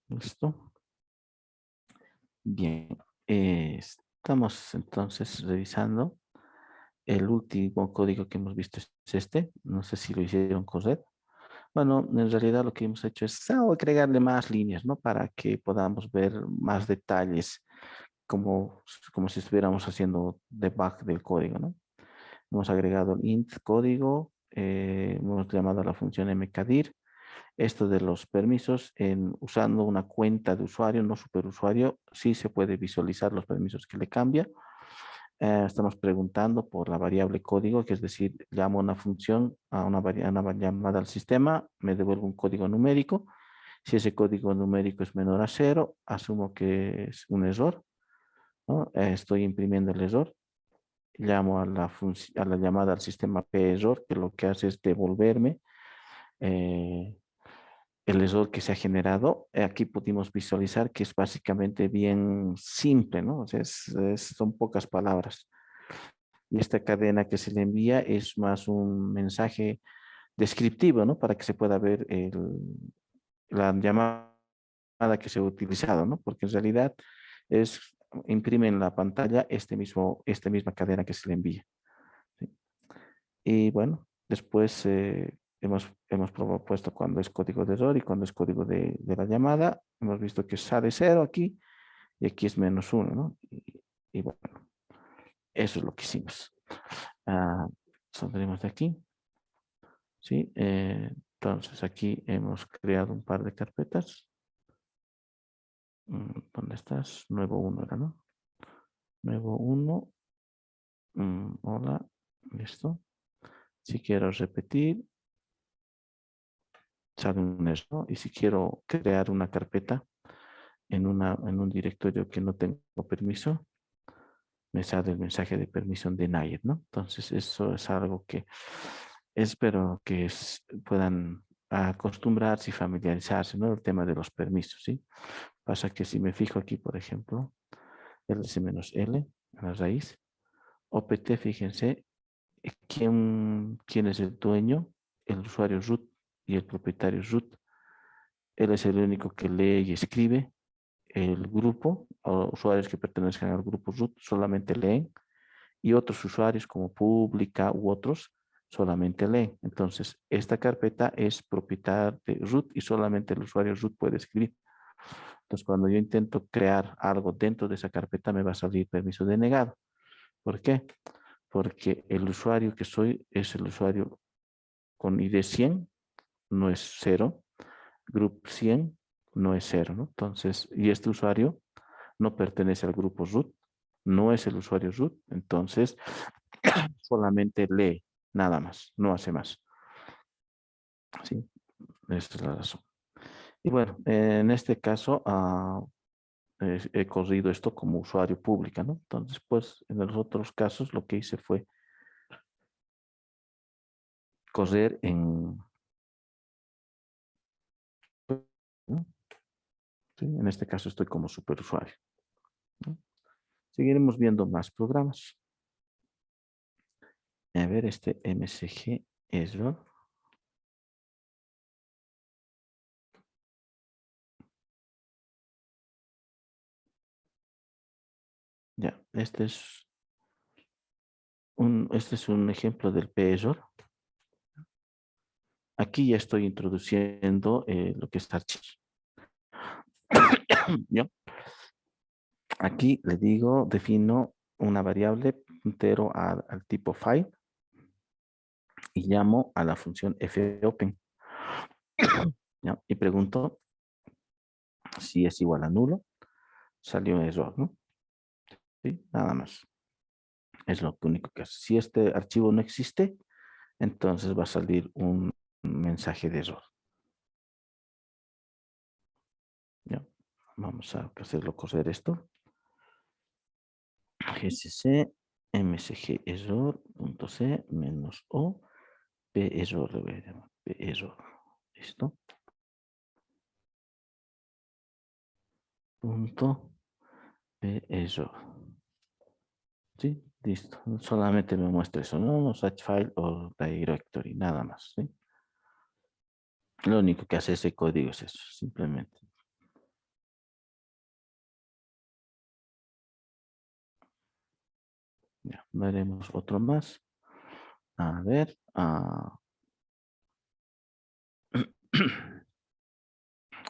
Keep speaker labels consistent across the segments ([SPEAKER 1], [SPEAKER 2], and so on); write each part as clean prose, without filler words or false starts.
[SPEAKER 1] ¿Listo? Bien. Estamos entonces revisando. El último código que hemos visto es este. No sé si lo hicieron correcto. Bueno, en realidad lo que hemos hecho es agregarle más líneas, ¿no? Para que podamos ver más detalles, como si estuviéramos haciendo debug del código, ¿no? Hemos agregado el int código, hemos llamado a la función mkdir. Esto de los permisos, usando una cuenta de usuario, no superusuario, sí se puede visualizar los permisos que le cambia. Estamos preguntando por la variable código, que es decir, llamo a una función, a una llamada al sistema, me devuelve un código numérico. Si ese código numérico es menor a 0, asumo que es un error, ¿no? Estoy imprimiendo el error. Llamo a la llamada al sistema perror, que lo que hace es devolverme eh, el error que se ha generado. Aquí pudimos visualizar que es básicamente bien simple, ¿no? O sea, son pocas palabras. Y esta cadena que se le envía es más un mensaje descriptivo, ¿no? Para que se pueda ver la llamada que se ha utilizado, ¿no? Porque en realidad es, imprime en la pantalla esta misma cadena que se le envía. ¿Sí? Y bueno, después hemos propuesto cuando es código de error y cuando es código de la llamada. Hemos visto que sale 0 aquí y aquí es -1, ¿no? Y bueno, eso es lo que hicimos. Saldremos de aquí. ¿Sí? Entonces aquí hemos creado un par de carpetas. ¿Dónde estás? Nuevo 1 era, ¿no? Nuevo 1. Hola. Listo. Si quiero repetir, sale un error. Y si quiero crear una carpeta en un directorio que no tengo permiso, me sale el mensaje de permisión denied, ¿no? Entonces eso es algo que espero que puedan acostumbrarse y familiarizarse, ¿no? El tema de los permisos, ¿sí? Pasa que si me fijo aquí, por ejemplo, LC-L, en la raíz, OPT, fíjense, ¿quién es el dueño? El usuario root y el propietario root. Él es el único que lee y escribe. El grupo, o usuarios que pertenezcan al grupo root, solamente leen. Y otros usuarios como pública u otros solamente leen. Entonces, esta carpeta es propiedad de root y solamente el usuario root puede escribir. Entonces, cuando yo intento crear algo dentro de esa carpeta, me va a salir permiso denegado. ¿Por qué? Porque el usuario que soy es el usuario con ID 100, no es 0. Group 100 no es 0, ¿no? Entonces, y este usuario no pertenece al grupo root, no es el usuario root, entonces solamente lee, nada más, no hace más. ¿Sí? Esa es la razón. Y bueno, en este caso he corrido esto como usuario pública, ¿no? Entonces, pues, en los otros casos lo que hice fue correr ¿no? ¿Sí? En este caso estoy como superusuario, ¿no? Seguiremos viendo más programas. A ver, este MSG error. Ya, este es un ejemplo del p-error. Aquí ya estoy introduciendo lo que es archivos. ¿Ya? Aquí le digo, defino una variable puntero al tipo file y llamo a la función fopen. ¿Ya? Y pregunto si es igual a nulo. Salió un error, ¿no? ¿Sí? Nada más. Es lo único que hace. Si este archivo no existe, entonces va a salir un mensaje de error. ¿Ya? Vamos a hacerlo correr esto. gcc msg error.c menos o p error, le voy a llamar p error. ¿Listo? Punto p error. ¿Sí? Listo. Solamente me muestra eso, no such file o directory, nada más. ¿Sí? Lo único que hace ese código es eso, simplemente. Veremos otro más. A ver.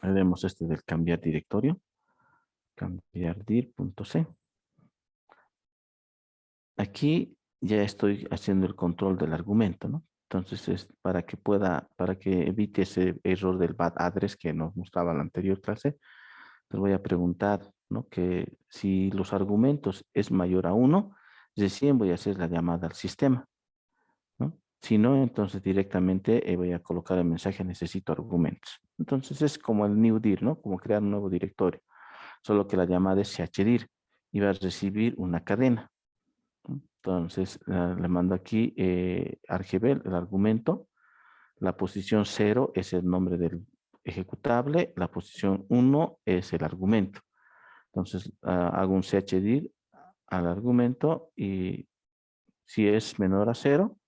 [SPEAKER 1] Veremos este del cambiar directorio. Cambiar dir.c. Aquí ya estoy haciendo el control del argumento, ¿no? Entonces, es para que evite ese error del bad address que nos mostraba en la anterior clase, les voy a preguntar, ¿no? Que si los argumentos es mayor a 1, recién voy a hacer la llamada al sistema, ¿no? Si no, entonces directamente voy a colocar el mensaje necesito argumentos. Entonces es como el new dir, ¿no? Como crear un nuevo directorio, solo que la llamada es chdir y va a recibir una cadena. Entonces, le mando aquí RGB, el argumento. La posición 0 es el nombre del ejecutable. La posición 1 es el argumento. Entonces, hago un chdir al argumento y si es menor a 0,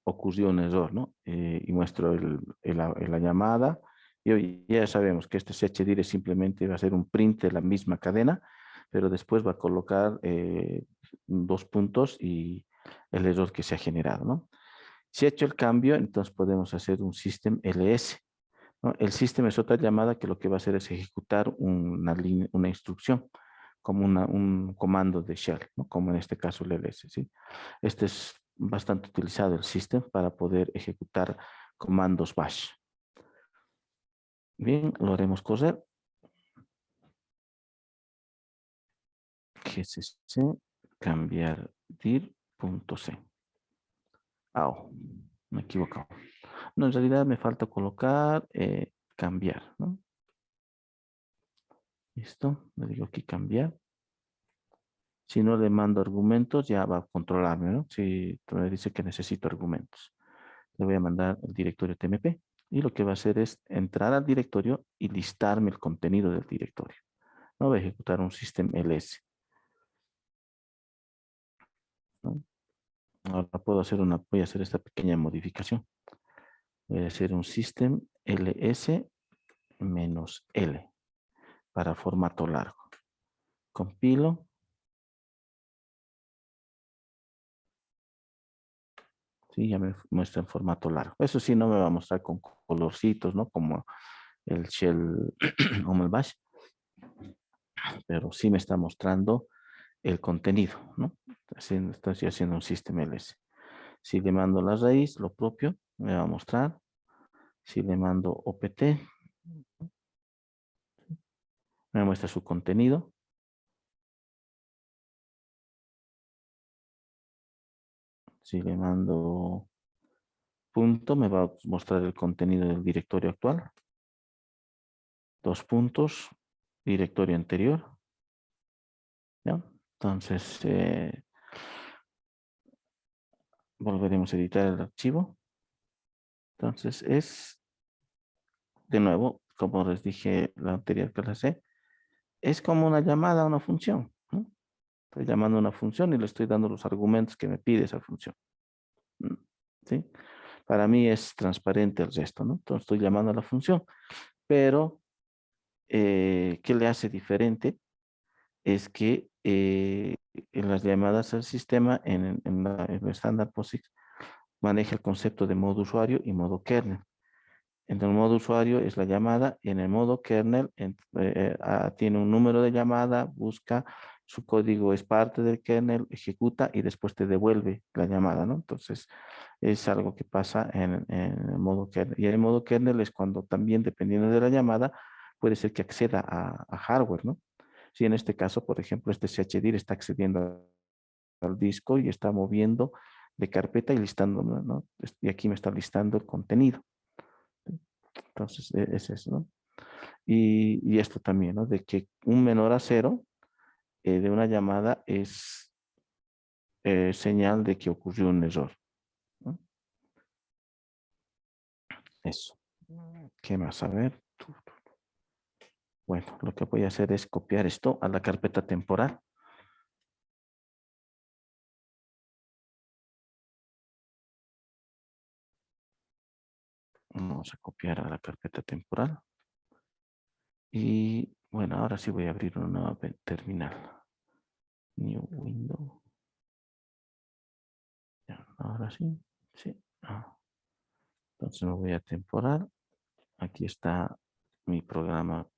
[SPEAKER 1] ocurrió un error, ¿no? Y muestro la llamada. Y hoy ya sabemos que este chdir es simplemente va a ser un print de la misma cadena, pero después va a colocar dos puntos y el error que se ha generado, ¿no? Si he hecho el cambio, entonces podemos hacer un system ls, ¿no? El system es otra llamada que lo que va a hacer es ejecutar una instrucción, como un comando de shell, ¿no? Como en este caso el ls, ¿sí? Este es bastante utilizado el system para poder ejecutar comandos bash. Bien, lo haremos correr. gcc cambiar dir.c. Me he equivocado. No, en realidad me falta colocar cambiar, ¿no? Listo, le digo aquí cambiar. Si no le mando argumentos, ya va a controlarme, ¿no? Si me dice que necesito argumentos. Le voy a mandar el directorio tmp y lo que va a hacer es entrar al directorio y listarme el contenido del directorio. No voy a ejecutar un system ls, ¿no? Ahora voy a hacer esta pequeña modificación. Voy a hacer un system ls -l para formato largo. Compilo. Sí, ya me muestra en formato largo. Eso sí, no me va a mostrar con colorcitos, ¿no? Como el shell, como el bash, pero sí me está mostrando el contenido, ¿no? Estoy haciendo un system ls. Si le mando la raíz, lo propio, me va a mostrar. Si le mando opt, me muestra su contenido. Si le mando punto, me va a mostrar el contenido del directorio actual. Dos puntos, directorio anterior. ¿Ya? Entonces, volveremos a editar el archivo. Entonces, de nuevo, como les dije la anterior clase, es como una llamada a una función, ¿no? Estoy llamando a una función y le estoy dando los argumentos que me pide esa función. ¿Sí? Para mí es transparente el resto, ¿no? Entonces estoy llamando a la función, pero ¿qué le hace diferente? Es que en las llamadas al sistema, en el estándar POSIX, maneja el concepto de modo usuario y modo kernel. En el modo usuario es la llamada, y en el modo kernel tiene un número de llamada, busca, su código es parte del kernel, ejecuta y después te devuelve la llamada, ¿no? Entonces, es algo que pasa en el modo kernel. Y el modo kernel es cuando también, dependiendo de la llamada, puede ser que acceda a hardware, ¿no? Si en este caso, por ejemplo, este chdir está accediendo al disco y está moviendo de carpeta y listando, ¿no? Y aquí me está listando el contenido. Entonces, es eso, ¿no? Y esto también, ¿no? De que un menor a 0 de una llamada es señal de que ocurrió un error, ¿no? Eso. ¿Qué más? A ver. Bueno, lo que voy a hacer es copiar esto a la carpeta temporal. Vamos a copiar a la carpeta temporal. Y bueno, ahora sí voy a abrir una nueva terminal. New window. Ya, ahora sí. Sí. Entonces me voy a temporal. Aquí está mi programa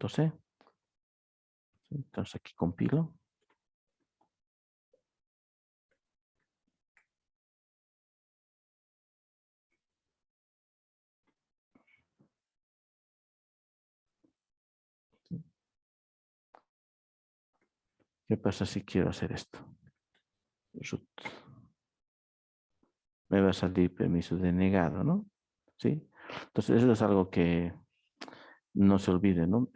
[SPEAKER 1] .c. Entonces aquí compilo. ¿Qué pasa si quiero hacer esto? Root. Me va a salir permiso denegado, ¿no? ¿Sí? Entonces eso es algo que no se olvide, ¿no?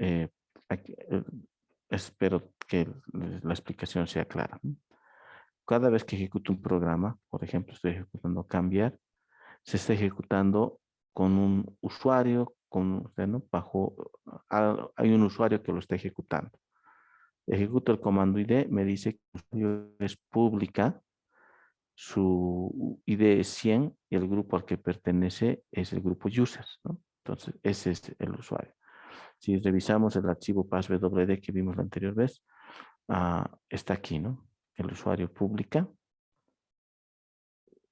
[SPEAKER 1] Espero que la explicación sea clara, ¿no? Cada vez que ejecuto un programa, por ejemplo, estoy ejecutando cambiar, se está ejecutando con un usuario, ¿no? Hay un usuario que lo está ejecutando. Ejecuto el comando ID, me dice que el usuario es pública, su ID es 100 y el grupo al que pertenece es el grupo users, ¿no? Entonces, ese es el usuario. Si revisamos el archivo passwd que vimos la anterior vez, está aquí, ¿no? El usuario pública,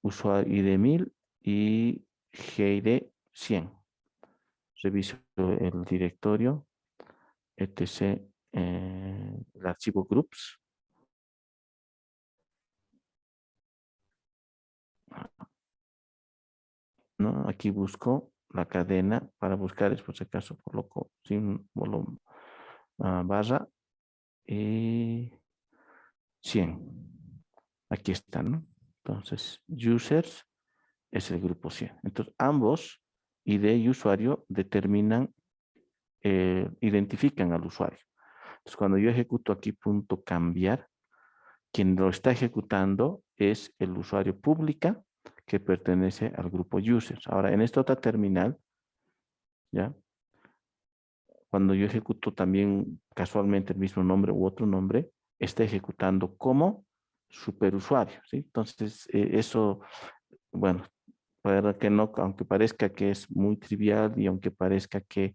[SPEAKER 1] usuario ID 1000 y GID 100. Reviso el directorio, etc. El archivo groups. ¿No? Aquí busco la cadena para buscar, es por si acaso coloco sin volumen, barra y 100. Aquí está, ¿no? Entonces, users es el grupo 100. Entonces, ambos, ID y usuario, determinan, identifican al usuario. Entonces, cuando yo ejecuto aquí punto cambiar, quien lo está ejecutando es el usuario pública que pertenece al grupo users. Ahora, en esta otra terminal, ¿ya? Cuando yo ejecuto también casualmente el mismo nombre u otro nombre, está ejecutando como superusuario, ¿sí? Entonces, eso, bueno, para que no, aunque parezca que es muy trivial y aunque parezca que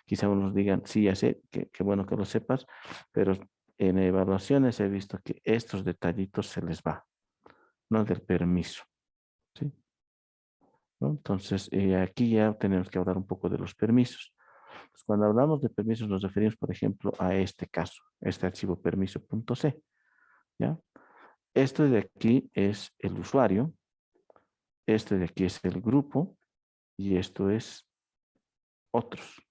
[SPEAKER 1] quizá unos digan, sí, ya sé, que bueno que lo sepas, pero en evaluaciones he visto que estos detallitos se les va, ¿no? Del permiso, ¿sí? ¿No? Entonces, aquí ya tenemos que hablar un poco de los permisos. Pues cuando hablamos de permisos nos referimos, por ejemplo, a este caso, este archivo permiso.c, ¿ya? Este de aquí es el usuario, este de aquí es el grupo y esto es otros.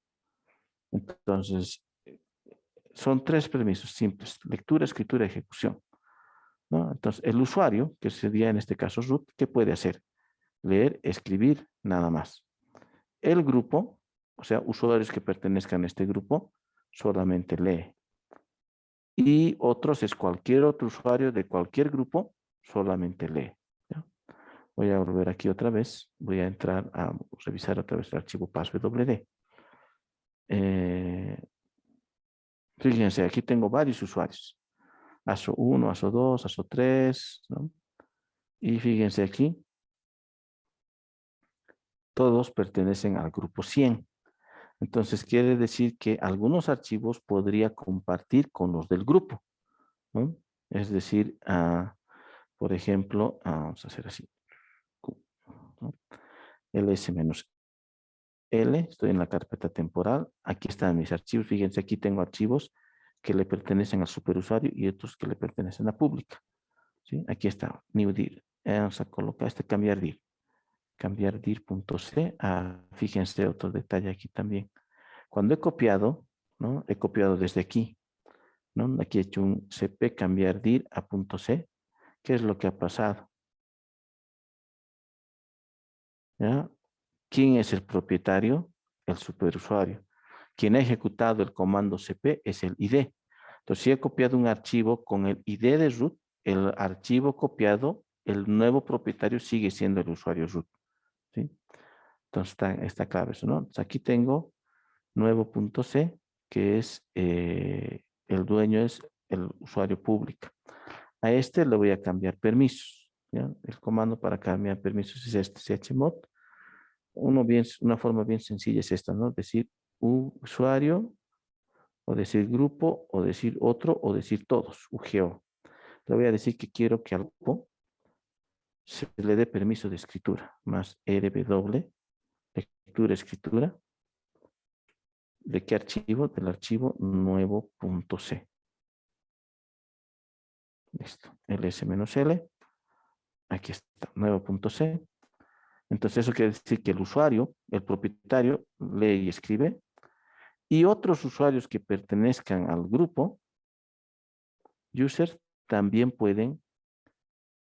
[SPEAKER 1] Entonces, son tres permisos simples, lectura, escritura, ejecución, ¿no? Entonces, el usuario, que sería en este caso root, ¿qué puede hacer? Leer, escribir, nada más. El grupo, o sea, usuarios que pertenezcan a este grupo, solamente lee. Y otros es cualquier otro usuario de cualquier grupo, solamente lee, ¿ya? Voy a volver aquí otra vez, voy a entrar a revisar otra vez el archivo passwd. Fíjense, aquí tengo varios usuarios. ASO1, ASO2, ASO3, ¿no? Y fíjense aquí, todos pertenecen al grupo 100. Entonces quiere decir que algunos archivos podría compartir con los del grupo, ¿no? Es decir, por ejemplo, vamos a hacer así, ¿no? ls-l, estoy en la carpeta temporal, aquí están mis archivos, fíjense, aquí tengo archivos que le pertenecen al superusuario y otros que le pertenecen a pública, ¿sí? Aquí está, new dir, vamos a colocar cambiar dir.c, fíjense otro detalle aquí también, cuando he copiado, ¿no? He copiado desde aquí, ¿no? Aquí he hecho un cp cambiar dir a .c, ¿qué es lo que ha pasado? ¿Ya? ¿Quién es el propietario? El superusuario. Quien ha ejecutado el comando cp es el ID. Entonces, si he copiado un archivo con el ID de root, el archivo copiado, el nuevo propietario sigue siendo el usuario root, ¿sí? Entonces, está claro eso, ¿no? Entonces, aquí tengo nuevo.c, que es, el dueño es el usuario público. A este le voy a cambiar permisos, ¿ya? El comando para cambiar permisos es este, chmod. Una forma bien sencilla es esta, ¿no? Decir usuario, o decir grupo, o decir otro, o decir todos, UGO. Le voy a decir que quiero que al grupo se le dé permiso de escritura, más rw, escritura, ¿de qué archivo? Del archivo nuevo.c. Listo, ls-l, aquí está, nuevo.c. Entonces eso quiere decir que el usuario, el propietario, lee y escribe, y otros usuarios que pertenezcan al grupo, users, también pueden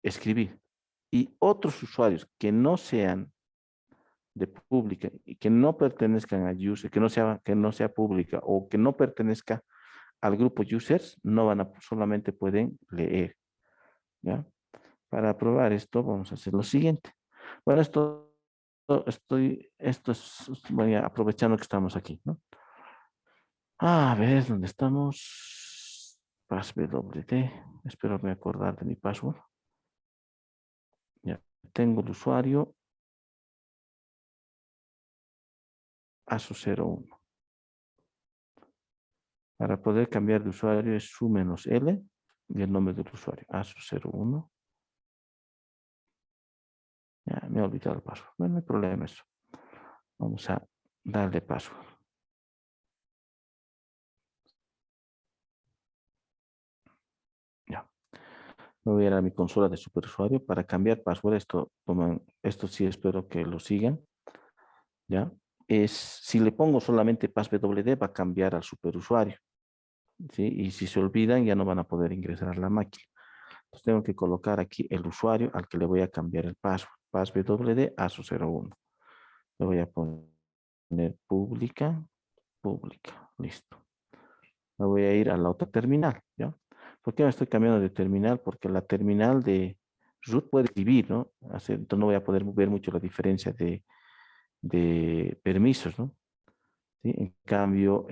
[SPEAKER 1] escribir. Y otros usuarios que no sean de pública y que no pertenezcan a user, que no sea pública o que no pertenezca al grupo users, no van a, solamente pueden leer, ¿ya? Para probar esto, vamos a hacer lo siguiente. Bueno, esto es, voy aprovechando que estamos aquí, ¿no? A ver, ¿dónde estamos? Passwd. Espero me acordar de mi password. Ya tengo el usuario ASO01. Para poder cambiar de usuario es su menos L y el nombre del usuario, ASO01. Ya, me he olvidado el password. Bueno, no hay problema eso. Vamos a darle password. Ya. Me voy a ir a mi consola de superusuario para cambiar password. Esto sí espero que lo sigan. ¿Ya? Si le pongo solamente passwd, va a cambiar al superusuario. ¿Sí? Y si se olvidan, ya no van a poder ingresar a la máquina. Entonces tengo que colocar aquí el usuario al que le voy a cambiar el password. Passwd ASO01. Le voy a poner pública. Listo. Me voy a ir a la otra terminal, ¿ya? ¿Por qué me estoy cambiando de terminal? Porque la terminal de root puede escribir, ¿no? Entonces no voy a poder ver mucho la diferencia de permisos, ¿no? ¿Sí? En cambio,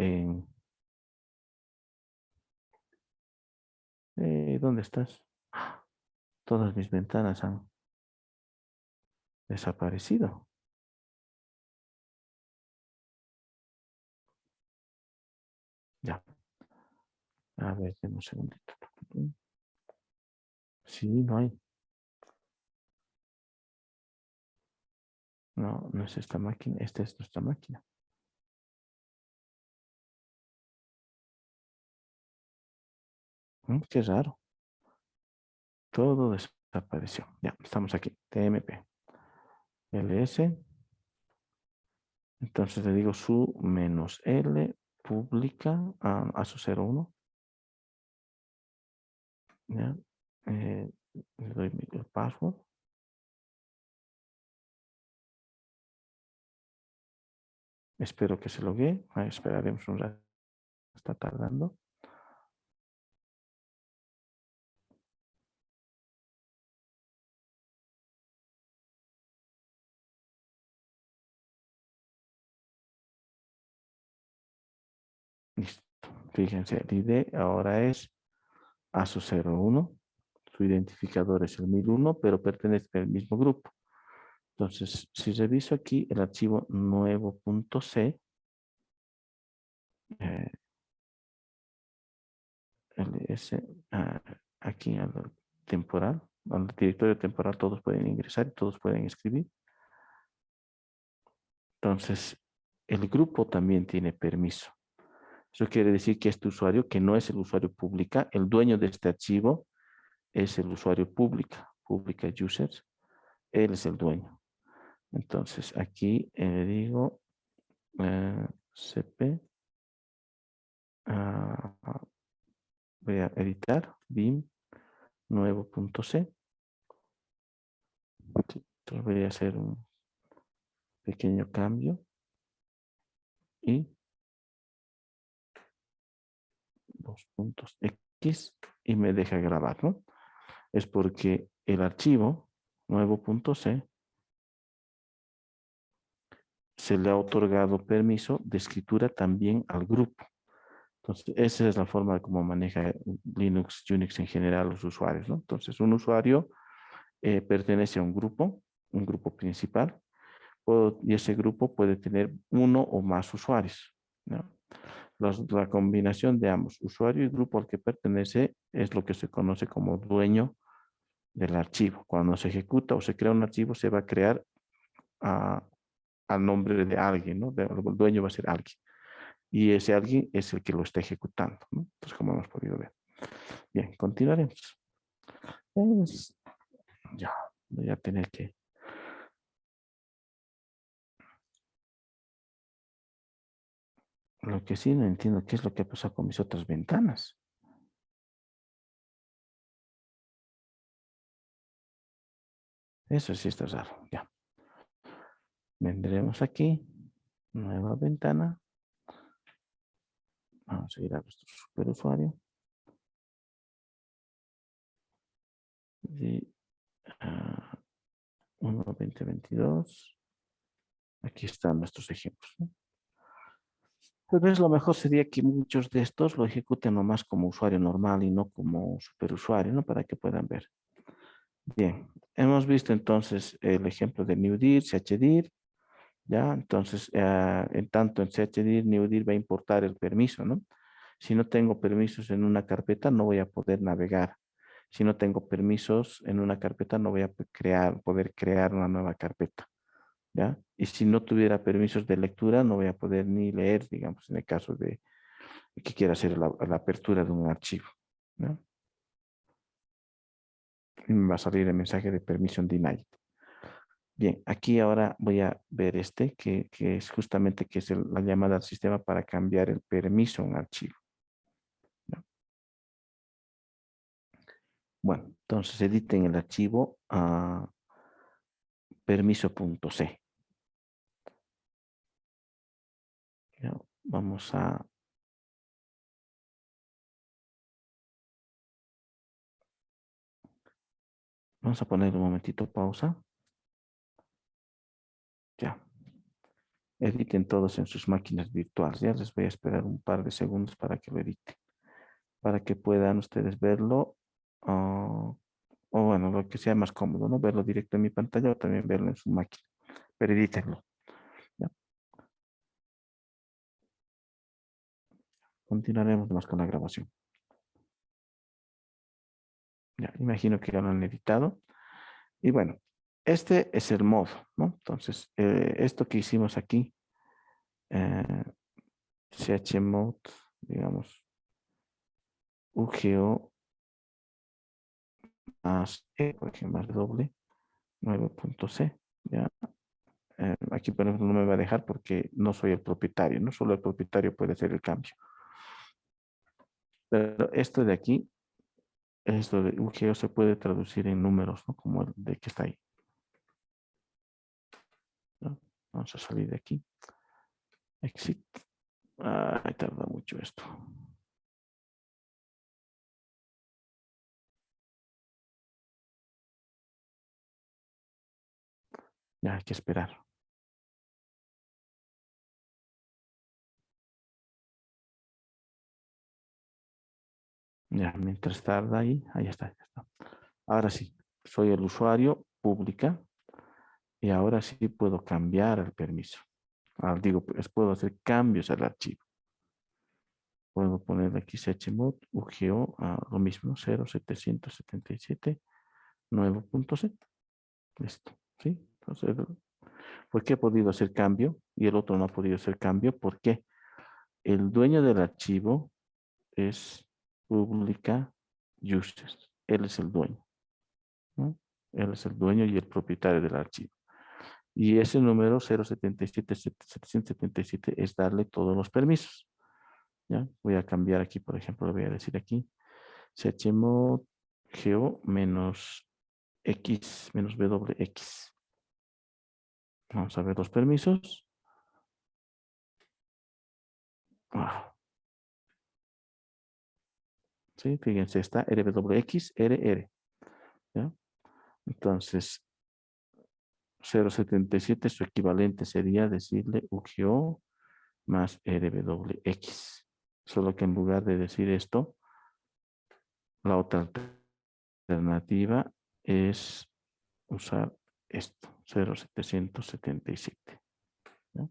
[SPEAKER 1] ¿dónde estás? Todas mis ventanas han desaparecido. Ya. A ver, denme un segundito. Sí, no hay. No, no es esta máquina. Esta es nuestra máquina. Qué raro. Todo desapareció. Ya, estamos aquí. TMP. LS. Entonces le digo su menos L pública a su 01. ¿Ya? Le doy el password. Espero que se logue. Esperaremos un rato. Está tardando. Listo. Fíjense, el ID ahora es ASO01. Su identificador es el 1001, pero pertenece al mismo grupo. Entonces, si reviso aquí el archivo nuevo.c, eh, ls, aquí al temporal, al directorio temporal, todos pueden ingresar y todos pueden escribir. Entonces, el grupo también tiene permiso. Eso quiere decir que este usuario, que no es el usuario pública, el dueño de este archivo es el usuario pública users, él es el dueño. Entonces, aquí digo cp, voy a editar, bim, nuevo.c. Entonces voy a hacer un pequeño cambio y dos puntos X y me deja grabar, ¿no? Es porque el archivo nuevo.c se le ha otorgado permiso de escritura también al grupo. Entonces, esa es la forma como maneja Linux, Unix en general los usuarios, ¿no? Entonces, un usuario pertenece a un grupo principal, y ese grupo puede tener uno o más usuarios, ¿no? La combinación de ambos, usuario y grupo al que pertenece, es lo que se conoce como dueño del archivo. Cuando se ejecuta o se crea un archivo, se va a crear a, al nombre de alguien, ¿no? El dueño va a ser alguien. Y ese alguien es el que lo está ejecutando, ¿no? Entonces, como hemos podido ver. Bien, continuaremos. Pues, ya, voy a tener que... Lo que sí no entiendo qué es lo que ha pasado con mis otras ventanas. Eso sí está raro. Ya. Vendremos aquí. Nueva ventana. Vamos a ir a nuestro superusuario. Y, 1, 2022. Aquí están nuestros ejemplos, ¿no? Tal vez lo mejor sería que muchos de estos lo ejecuten nomás como usuario normal y no como superusuario, ¿no? Para que puedan ver. Bien, hemos visto entonces el ejemplo de NewDir, CHDIR, ¿ya? Entonces, en tanto en CHDIR, NewDir va a importar el permiso, ¿no? Si no tengo permisos en una carpeta, no voy a poder navegar. Si no tengo permisos en una carpeta, no voy a poder crear una nueva carpeta, ¿ya? Y si no tuviera permisos de lectura, no voy a poder ni leer, digamos, en el caso de que quiera hacer la apertura de un archivo, ¿no? Y me va a salir el mensaje de permission denied. Bien, aquí ahora voy a ver que es justamente que es la llamada al sistema para cambiar el permiso a un archivo, ¿no? Bueno, entonces editen el archivo a permiso.c. Vamos a... Vamos a poner un momentito pausa. Ya. Editen todos en sus máquinas virtuales. Ya les voy a esperar un par de segundos para que lo editen. Para que puedan ustedes verlo. O bueno, lo que sea más cómodo, ¿no? Verlo directo en mi pantalla o también verlo en su máquina. Pero edítenlo. ¿Ya? Continuaremos más con la grabación. Ya, imagino que ya lo han editado. Y bueno, este es el modo, ¿no? Entonces, esto que hicimos aquí, eh, chmod, digamos, UGO más E, por ejemplo, más doble, 9.c, ya. Aquí, por ejemplo, no me va a dejar porque no soy el propietario, no solo el propietario puede hacer el cambio. Pero esto de aquí, esto de UGO se puede traducir en números, ¿no? Como el de que está ahí, ¿no? Vamos a salir de aquí. Exit. Ay, tarda mucho esto. Ya hay que esperar. Ya, mientras tarda ahí, ahí está, ya está. Ahora sí, soy el usuario pública y ahora sí puedo cambiar el permiso. Digo, pues puedo hacer cambios al archivo. Puedo poner aquí chmod, UGO, lo mismo, 0777, nuevo punto set. Listo, ¿sí? Entonces, ¿por qué he podido hacer cambio y el otro no ha podido hacer cambio? Porque el dueño del archivo es pública users. Él es el dueño, ¿no? Él es el dueño y el propietario del archivo. Y ese número 077-777 es darle todos los permisos, ¿ya? Voy a cambiar aquí, por ejemplo, le voy a decir aquí, chmod geo menos x menos wx. Vamos a ver los permisos. Ah, ¿sí? Fíjense, está rwx, rr, ¿ya? Entonces, 077 su equivalente sería decirle UGO más RWX. Solo que en lugar de decir esto, la otra alternativa es usar esto, 0777. ¿Ya?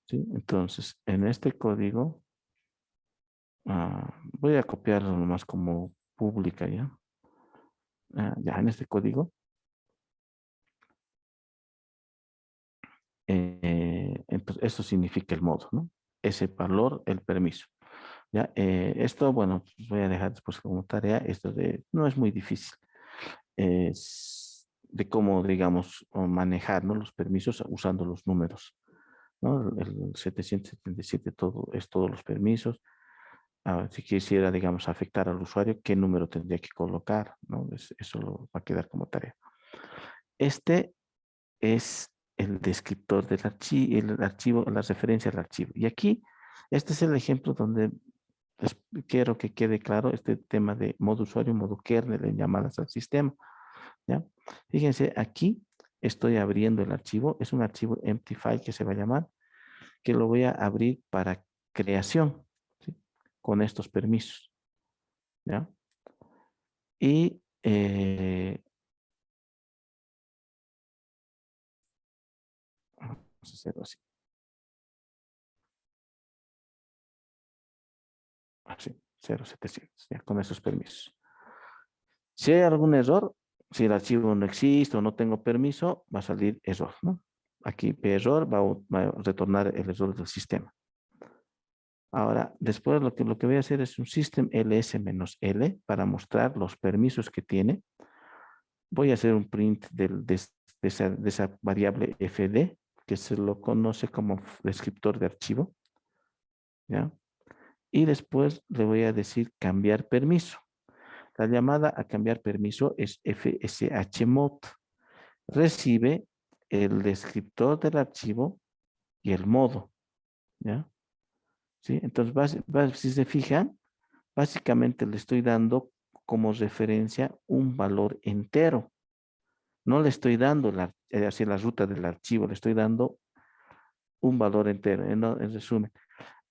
[SPEAKER 1] ¿Sí? Entonces, en este código Voy a copiarlo nomás como pública, ¿ya? Ya en este código. Entonces, eso significa el modo, ¿no? Ese valor, el permiso. ¿Ya? Esto, bueno, pues voy a dejar después como tarea. Esto no es muy difícil. Es de cómo, digamos, o manejar, ¿no? Los permisos usando los números, ¿no? El 777 todo, es todos los permisos. Si quisiera, digamos, afectar al usuario, ¿qué número tendría que colocar? ¿No? Eso va a quedar como tarea. Este es el descriptor del archivo, la referencia al archivo. Y aquí, este es el ejemplo donde quiero que quede claro este tema de modo usuario, modo kernel en llamadas al sistema. ¿Ya? Fíjense, aquí estoy abriendo el archivo. Es un archivo empty file que se va a llamar, que lo voy a abrir para creación, ¿sí? Con estos permisos. ¿Ya? Y vamos a hacerlo así. Así, 0700, ya, con esos permisos. Si hay algún error, si el archivo no existe o no tengo permiso, va a salir error, ¿no? Aquí error va a retornar el error del sistema. Ahora, después lo que voy a hacer es un system ls-l para mostrar los permisos que tiene. Voy a hacer un print de esa variable fd, que se lo conoce como descriptor de archivo, ¿ya? Y después le voy a decir cambiar permiso. La llamada a cambiar permiso es fshmod. Recibe el descriptor del archivo y el modo, ¿ya? ¿Sí? Entonces, si se fijan, básicamente le estoy dando como referencia un valor entero. No le estoy dando hacia la ruta del archivo, le estoy dando un valor entero. En resumen,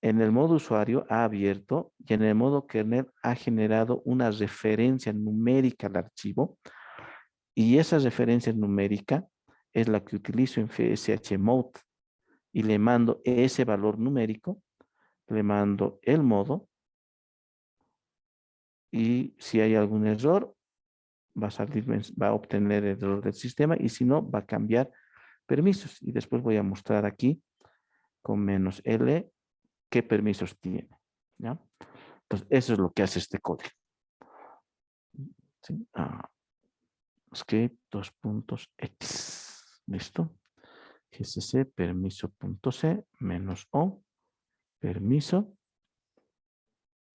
[SPEAKER 1] en el modo usuario ha abierto y en el modo kernel ha generado una referencia numérica al archivo, y esa referencia numérica es la que utilizo en fshmode y le mando ese valor numérico, le mando el modo, y si hay algún error va a salir, va a obtener el error del sistema, y si no va a cambiar permisos, y después voy a mostrar aquí con -l qué permisos tiene, ¿ya? Entonces eso es lo que hace este código, ¿sí? Script dos puntos x, listo. gcc permiso.c -o permiso,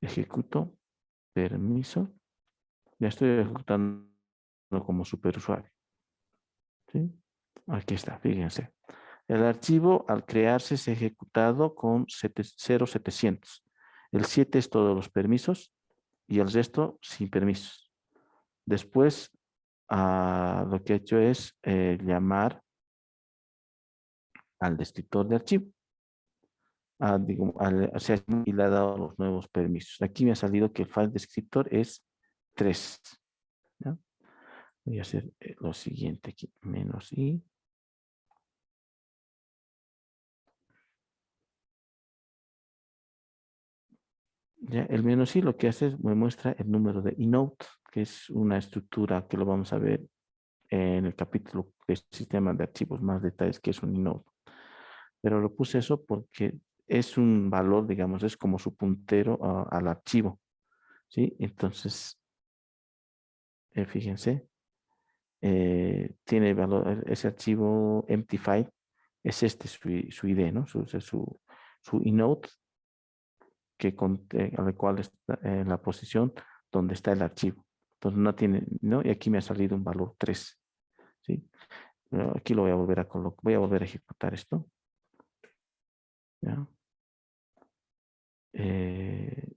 [SPEAKER 1] ejecuto permiso. Ya estoy ejecutando como superusuario, ¿sí? Aquí está, fíjense. El archivo al crearse es ejecutado con 0700. El 7 es todos los permisos y el resto sin permisos. Después, lo que he hecho es llamar al descriptor de archivo. Y le ha dado los nuevos permisos. Aquí me ha salido que el file descriptor es 3. ¿Ya? Voy a hacer lo siguiente aquí, -i. Ya, el -i lo que hace es me muestra el número de inode, que es una estructura que lo vamos a ver en el capítulo de sistema de archivos, más detalles que es un inode. Pero lo puse eso porque es un valor, digamos, es como su puntero al archivo, ¿sí? Entonces, fíjense, tiene valor, ese archivo empty file, es su ID, ¿no? Su inode, al cual está en la posición donde está el archivo. Entonces no tiene, ¿no? Y aquí me ha salido un valor 3, ¿sí? Aquí lo voy a volver a colocar, voy a volver a ejecutar esto, ¿ya? Eh,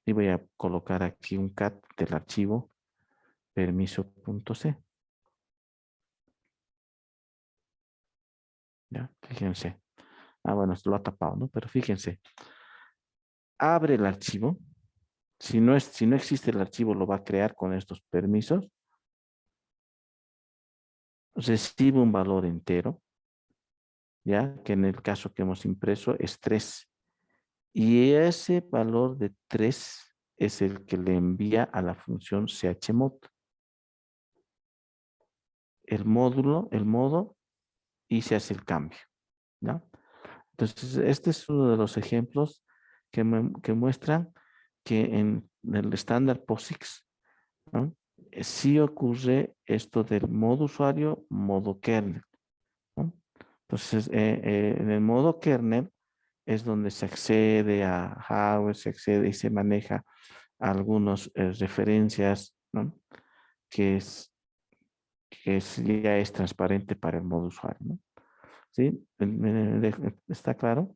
[SPEAKER 1] y voy a colocar aquí un cat del archivo permiso.c, ¿ya? Fíjense. Bueno, esto lo ha tapado, ¿no? Pero fíjense, abre el archivo. Si no existe el archivo, lo va a crear con estos permisos. Recibe un valor entero, ya que en el caso que hemos impreso es 3. Y ese valor de 3 es el que le envía a la función chmod. El módulo, el modo, y se hace el cambio, ¿no? Entonces, este es uno de los ejemplos que muestran que en el estándar POSIX, ¿no? Sí ocurre esto del modo usuario, modo kernel, ¿no? Entonces, en el modo kernel es donde se accede a hardware, se accede y se maneja algunas referencias, ¿no? Que es, ya es transparente para el modo usuario, ¿no? ¿Sí? ¿Está claro?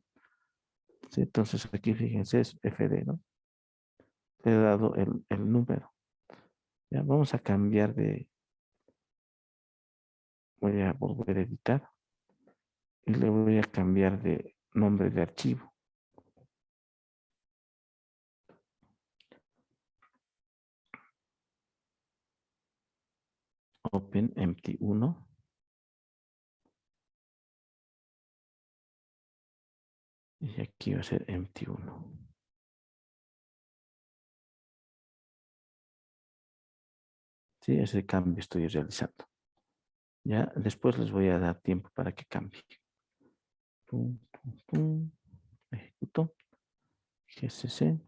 [SPEAKER 1] Sí, entonces aquí fíjense, es FD, ¿no? Le he dado el número. Ya, vamos a cambiar voy a volver a editar y le voy a cambiar de nombre de archivo. OpenMT1. Y aquí va a ser MT1. Sí, ese cambio estoy realizando. Ya, después les voy a dar tiempo para que cambie. Pum, pum, pum. Ejecuto. GCC.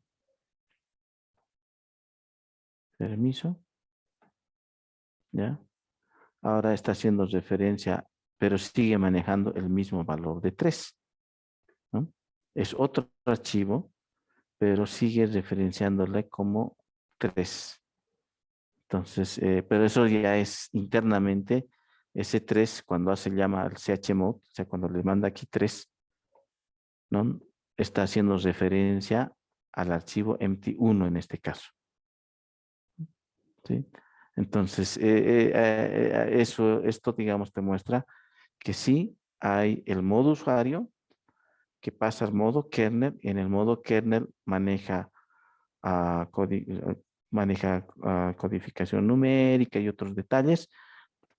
[SPEAKER 1] Permiso. Ya. Ahora está haciendo referencia, pero sigue manejando el mismo valor de 3, ¿no? Es otro archivo, pero sigue referenciándole como 3. Entonces, pero eso ya es internamente, ese 3 cuando hace llama al chmod, o sea, cuando le manda aquí 3, ¿no? Está haciendo referencia al archivo empty1 en este caso, ¿sí? Entonces, esto, digamos, te muestra que sí hay el modo usuario que pasa al modo kernel, y en el modo kernel maneja, codificación numérica y otros detalles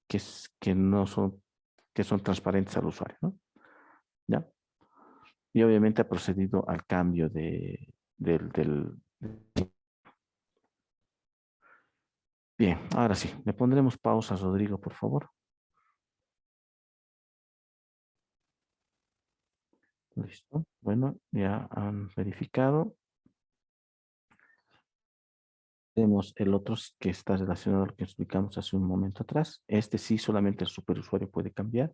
[SPEAKER 1] que no son, que son transparentes al usuario, ¿no? ¿Ya? Y obviamente ha procedido al cambio del. Bien, ahora sí, le pondremos pausa, Rodrigo, por favor. Listo. Bueno, ya han verificado. Tenemos el otro que está relacionado a lo que explicamos hace un momento atrás. Este sí, solamente el superusuario puede cambiar.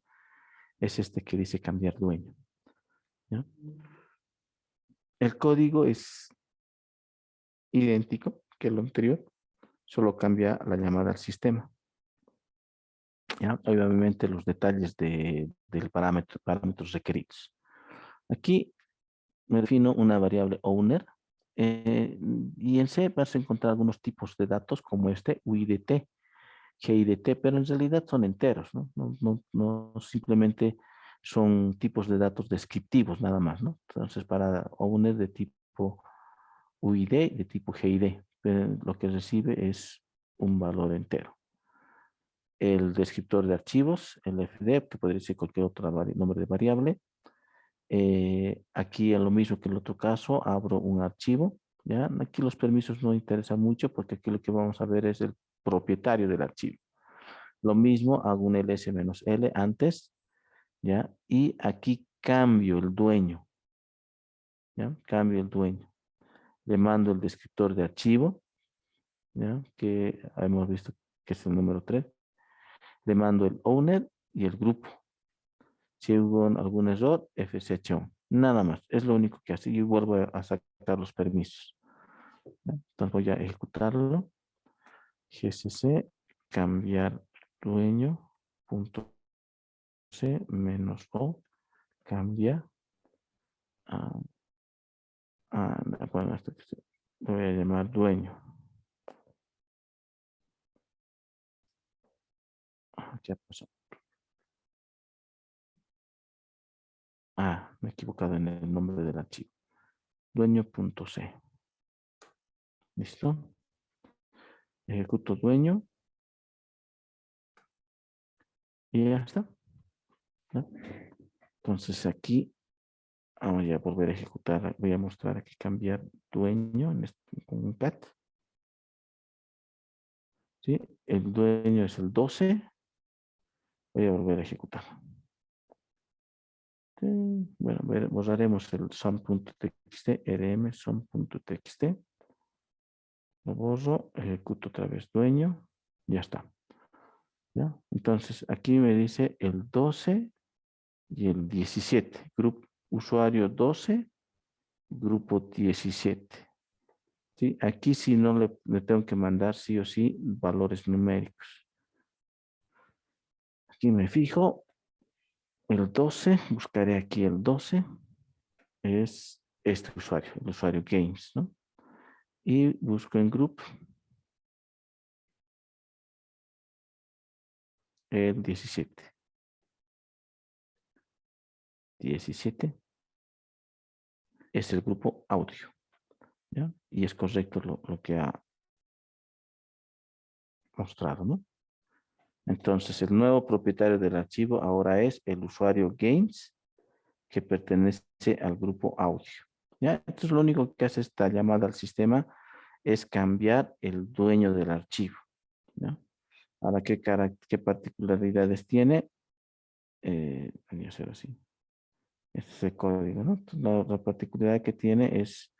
[SPEAKER 1] Es este que dice cambiar dueño, ¿ya? El código es idéntico que lo anterior, solo cambia la llamada al sistema, ¿ya? Obviamente los detalles del parámetros requeridos. Aquí me defino una variable owner, y en C vas a encontrar algunos tipos de datos como este UIDT, GIDT, pero en realidad son enteros, ¿no? No simplemente son tipos de datos descriptivos nada más, ¿no? Entonces para owner de tipo UID, de tipo GID, lo que recibe es un valor entero. El descriptor de archivos, el FD, que podría ser cualquier otro nombre de variable. Aquí en lo mismo que en el otro caso, abro un archivo, ¿ya? Aquí los permisos no interesan mucho porque aquí lo que vamos a ver es el propietario del archivo. Lo mismo, hago un ls-l antes, ¿ya? Y aquí cambio el dueño, ¿ya? Cambio el dueño. Le mando el descriptor de archivo, ¿ya? Que hemos visto que es el número 3. Le mando el owner y el grupo. Si hubo algún error, fsh1. Nada más, es lo único que hace. Y vuelvo a sacar los permisos, ¿ya? Entonces voy a ejecutarlo. gcc, cambiar dueño, punto c, menos o, cambia. Bueno, esto que lo voy a llamar dueño. ¿Qué pasó? Me he equivocado en el nombre del archivo. Dueño.c. ¿Listo? Ejecuto dueño. Y ya está, ¿no? Entonces aquí Voy a volver a ejecutar. Voy a mostrar aquí cambiar dueño con un cat. ¿Sí? El dueño es el 12. Voy a volver a ejecutar. Sí, bueno, borraremos el sum.txt, rm sum.txt. Lo borro, ejecuto otra vez dueño. Ya está. ¿Ya? Entonces, aquí me dice el 12 y el 17. Grupo usuario 12, grupo 17. ¿Sí? Aquí sí no le tengo que mandar sí o sí valores numéricos. Aquí me fijo el 12, buscaré aquí el 12, es este usuario, el usuario games, ¿no? Y busco en group el 17. 17 es el grupo audio, ¿ya? Y es correcto lo que ha mostrado, ¿no? Entonces, el nuevo propietario del archivo ahora es el usuario games que pertenece al grupo audio. ¿Ya? Entonces, lo único que hace esta llamada al sistema es cambiar el dueño del archivo. ¿Ya? Ahora, ¿qué particularidades tiene? Voy a hacer así. Este es el código, ¿no? Entonces, la particularidad que tiene es,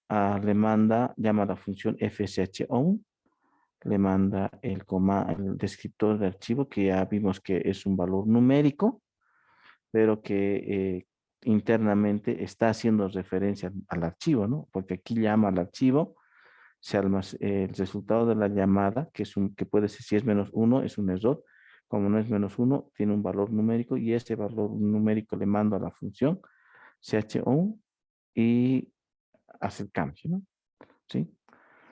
[SPEAKER 1] le manda, llama a la función fshown, le manda el descriptor de archivo, que ya vimos que es un valor numérico, pero que internamente está haciendo referencia al archivo, ¿no? Porque aquí llama al archivo, el resultado de la llamada, que puede ser, si es -1, es un error. Como no es -1, tiene un valor numérico y ese valor numérico le mando a la función chown y hace el cambio, ¿no? ¿Sí?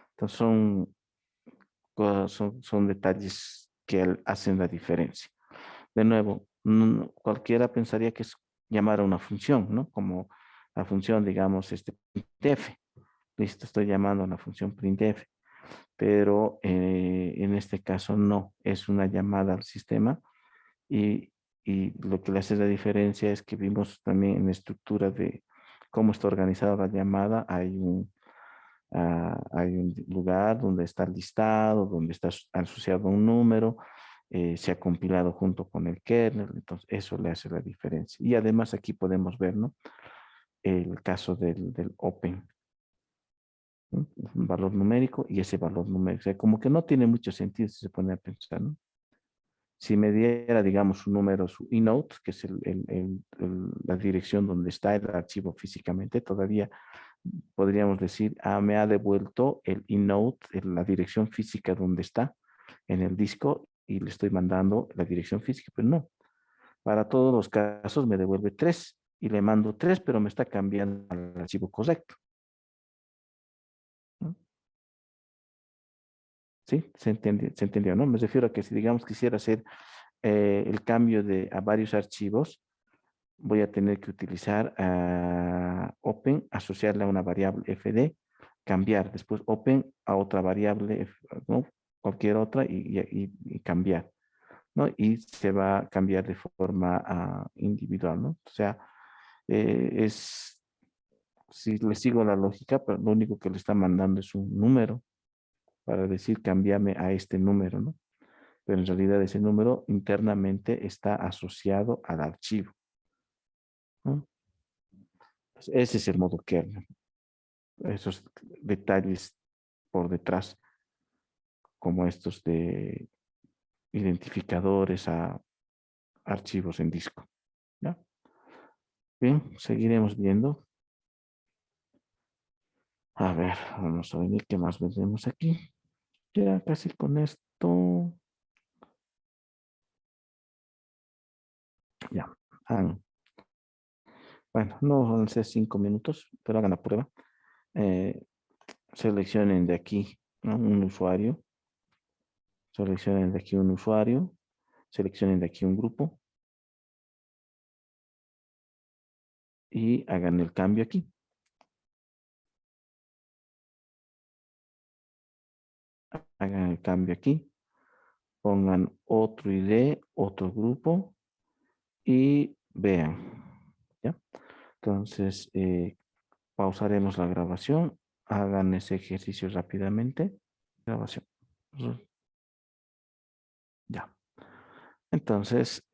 [SPEAKER 1] Entonces son detalles que hacen la diferencia. De nuevo, cualquiera pensaría que es llamar a una función, ¿no? Como la función, digamos, printf. Listo, estoy llamando a la función printf, pero en este caso no, es una llamada al sistema y, y lo que le hace la diferencia es que vimos también en la estructura de cómo está organizada la llamada, hay un lugar donde está listado, donde está asociado un número, se ha compilado junto con el kernel, entonces eso le hace la diferencia. Y además aquí podemos ver, ¿no? El caso del open, ¿no? Un valor numérico y ese valor numérico. O sea, como que no tiene mucho sentido si se pone a pensar, ¿no? Si me diera, digamos, un número, su inode, que es la dirección donde está el archivo físicamente, todavía podríamos decir, me ha devuelto el inode, la dirección física donde está en el disco y le estoy mandando la dirección física, pero no. Para todos los casos me devuelve 3 y le mando 3, pero me está cambiando al archivo correcto, ¿no? ¿Sí? Se entendió, ¿no? Me refiero a que si, digamos, quisiera hacer el cambio a varios archivos, voy a tener que utilizar open, asociarle a una variable fd, cambiar, después open a otra variable, ¿no? Cualquier otra y cambiar, ¿no? Y se va a cambiar de forma individual, ¿no? O sea, si le sigo la lógica, pero lo único que le está mandando es un número para decir cámbiame a este número, ¿no? Pero en realidad ese número internamente está asociado al archivo, ¿no? Pues ese es el modo kernel. Esos detalles por detrás, como estos de identificadores a archivos en disco. ¿Ya? Bien, seguiremos viendo. A ver, vamos a ver qué más vendemos aquí. Ya casi con esto. Ya. Bueno, no van a ser 5 minutos, pero hagan la prueba. Eh, Seleccionen de aquí, ¿no? Un usuario. Seleccionen de aquí un usuario. Seleccionen de aquí un grupo. Y hagan el cambio aquí. Hagan el cambio aquí. Pongan otro ID, otro grupo y vean. ¿Ya? Entonces, pausaremos la grabación. Hagan ese ejercicio rápidamente. Grabación. Ya. Entonces,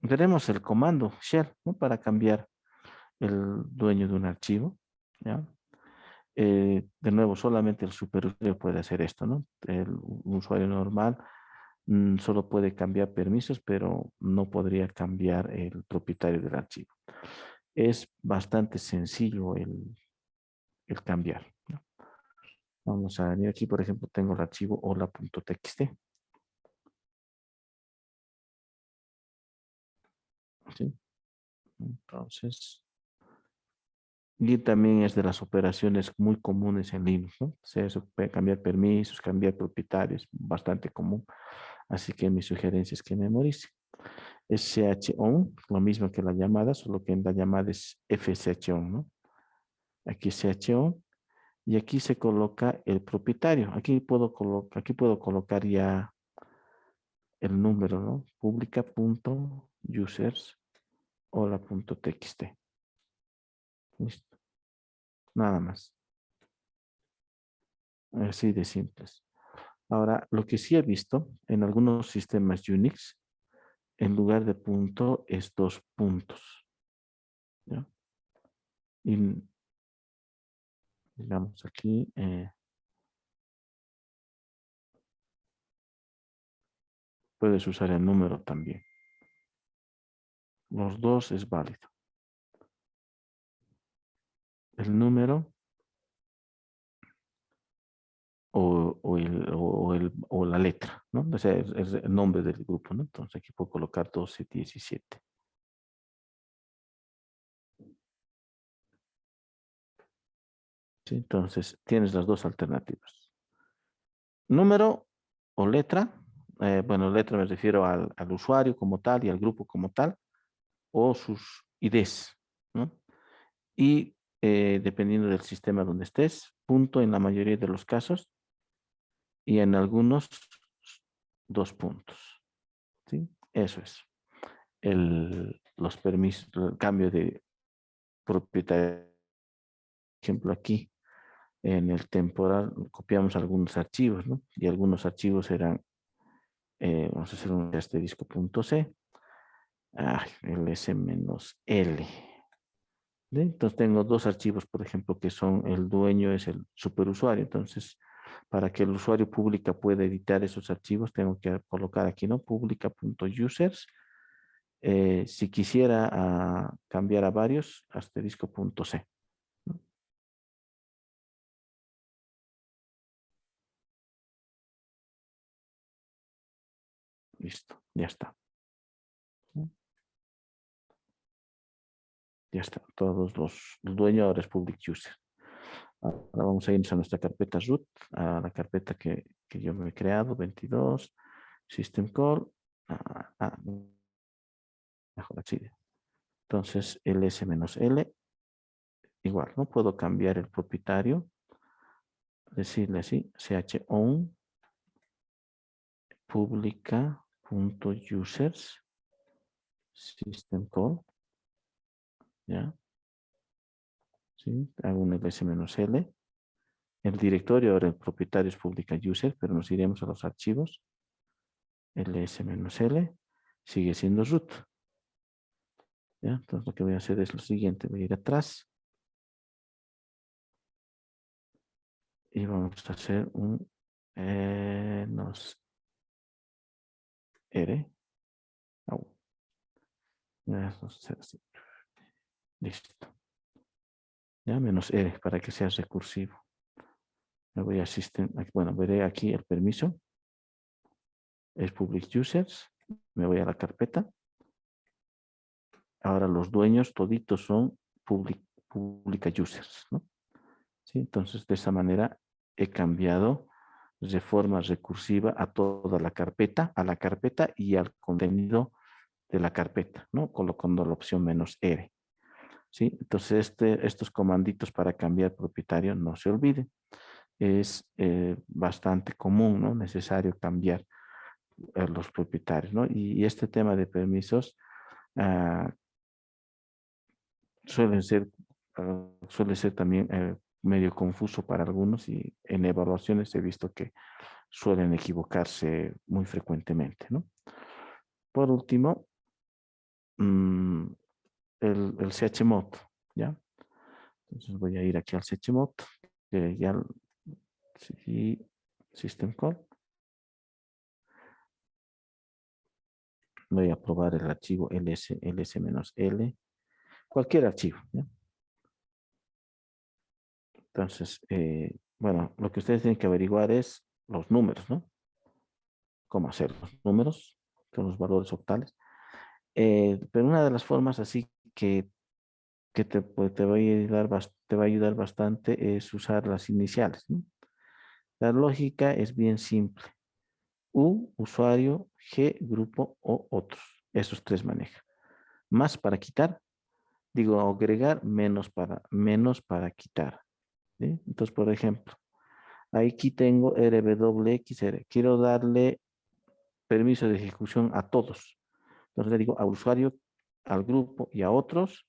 [SPEAKER 1] veremos el comando shell, ¿no? Para cambiar el dueño de un archivo. ¿Ya? De nuevo, solamente el superusuario puede hacer esto, ¿no? Un usuario normal solo puede cambiar permisos, pero no podría cambiar el propietario del archivo. Es bastante sencillo el cambiar, ¿no? Vamos a venir aquí, por ejemplo, tengo el archivo hola.txt. ¿Sí? Entonces, y también es de las operaciones muy comunes en Linux, ¿no? O sea, eso puede cambiar permisos, cambiar propietarios, bastante común. Así que mi sugerencia es que memorice. Es chon, lo mismo que la llamada, solo que en la llamada es fchon, ¿no? Aquí es chon y aquí se coloca el propietario. Aquí puedo colocar ya el número, ¿no? Publica.users hola.txt. Listo. Nada más. Así de simples. Ahora, lo que sí he visto en algunos sistemas Unix, en lugar de punto es dos puntos. ¿Ya? Y digamos aquí, puedes usar el número también. Los dos es válido. El número o la letra, ¿no? O sea, es el nombre del grupo, ¿no? Entonces aquí puedo colocar 12, 17. ¿Sí? Entonces tienes las dos alternativas. Número o letra. Bueno, letra me refiero al usuario como tal y al grupo como tal, o sus IDs, ¿no? Y dependiendo del sistema donde estés, punto en la mayoría de los casos y en algunos dos puntos. ¿Sí? Eso es. Los permisos, el cambio de propietario. Por ejemplo, aquí en el temporal copiamos algunos archivos, ¿no? Y algunos archivos eran, vamos a hacer un asterisco.c, el S-L. ¿Sí? Entonces tengo dos archivos, por ejemplo, que son el dueño es el superusuario. Entonces, para que el usuario pública pueda editar esos archivos, tengo que colocar aquí, ¿no? Publica.users. Si quisiera cambiar a varios, asterisco.c. ¿No? Listo, ya está. ¿No? Ya está. Todos los dueños ahora es public user. Ahora vamos a irnos a nuestra carpeta root, a la carpeta que yo me he creado, 22, system call. Mejor así. Entonces, ls-l, igual, ¿no? Puedo cambiar el propietario, decirle así, chown publica.users system call, ¿ya? ¿Sí? Hago un ls-l. El directorio, ahora el propietario es publica user, pero nos iremos a los archivos. ls-l sigue siendo root. ¿Ya? Entonces lo que voy a hacer es lo siguiente, voy a ir atrás y vamos a hacer un nos r. Au, vamos a hacer así. Listo. Ya menos r para que sea recursivo. Me voy a system, bueno, veré aquí el permiso. Es public users. Me voy a la carpeta. Ahora los dueños toditos son publica users, ¿no? ¿Sí? Entonces, de esa manera he cambiado de forma recursiva a toda la carpeta, a la carpeta y al contenido de la carpeta, ¿no? Colocando la opción "-r". ¿Sí? Entonces, estos comanditos para cambiar propietario, no se olviden. Es bastante común, ¿no? Necesario cambiar los propietarios, ¿no? Y este tema de permisos, ah, suelen ser, suele ser también medio confuso para algunos y en evaluaciones he visto que suelen equivocarse muy frecuentemente, ¿no? Por último, mm, el chmod, ¿ya? Entonces voy a ir aquí al chmod, que ya, sí, system call. Voy a probar el archivo ls-l, cualquier archivo, ¿ya? Entonces, bueno, lo que ustedes tienen que averiguar es los números, ¿no? Cómo hacer los números con los valores octales. Pero una de las formas así que te va a ayudar, te va a ayudar bastante es usar las iniciales, ¿no? La lógica es bien simple. U, usuario, G, grupo o otros. Esos tres maneja. Más para quitar, digo agregar, menos para quitar, ¿sí? Entonces, por ejemplo, aquí tengo RWXR. Quiero darle permiso de ejecución a todos. Entonces le digo al usuario, al grupo y a otros,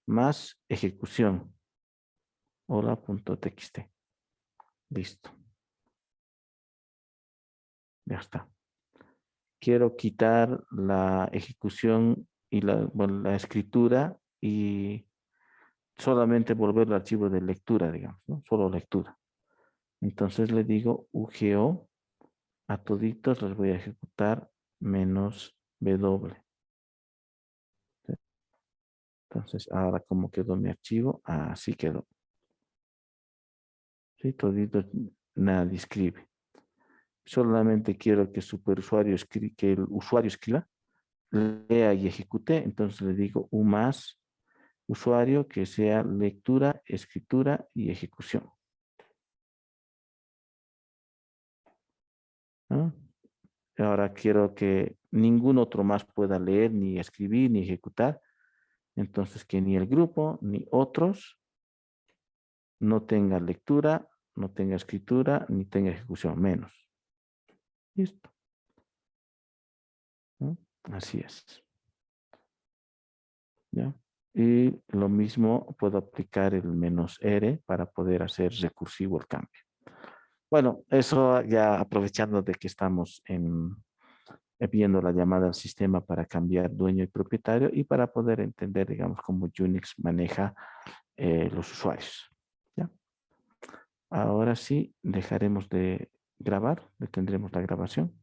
[SPEAKER 1] más ejecución. Hola.txt. Listo. Ya está. Quiero quitar la ejecución y bueno, la escritura y solamente volver al archivo de lectura, digamos, ¿no? Solo lectura. Entonces le digo UGO, a toditos los voy a ejecutar menos W. Entonces, ahora cómo quedó mi archivo, así quedó. ¿Sí? Toditos, nadie escribe. Solamente quiero que que el usuario escriba, lea y ejecute. Entonces le digo U más usuario que sea lectura, escritura y ejecución, ¿no? Ahora quiero que ningún otro más pueda leer, ni escribir, ni ejecutar. Entonces que ni el grupo ni otros no tenga lectura, no tenga escritura, ni tenga ejecución, menos. Listo, ¿no? Así es. ¿Ya? Y lo mismo puedo aplicar el menos R para poder hacer recursivo el cambio. Bueno, eso ya aprovechando de que estamos viendo la llamada al sistema para cambiar dueño y propietario y para poder entender, digamos, cómo Unix maneja los usuarios. ¿Ya? Ahora sí, dejaremos de grabar, detendremos la grabación.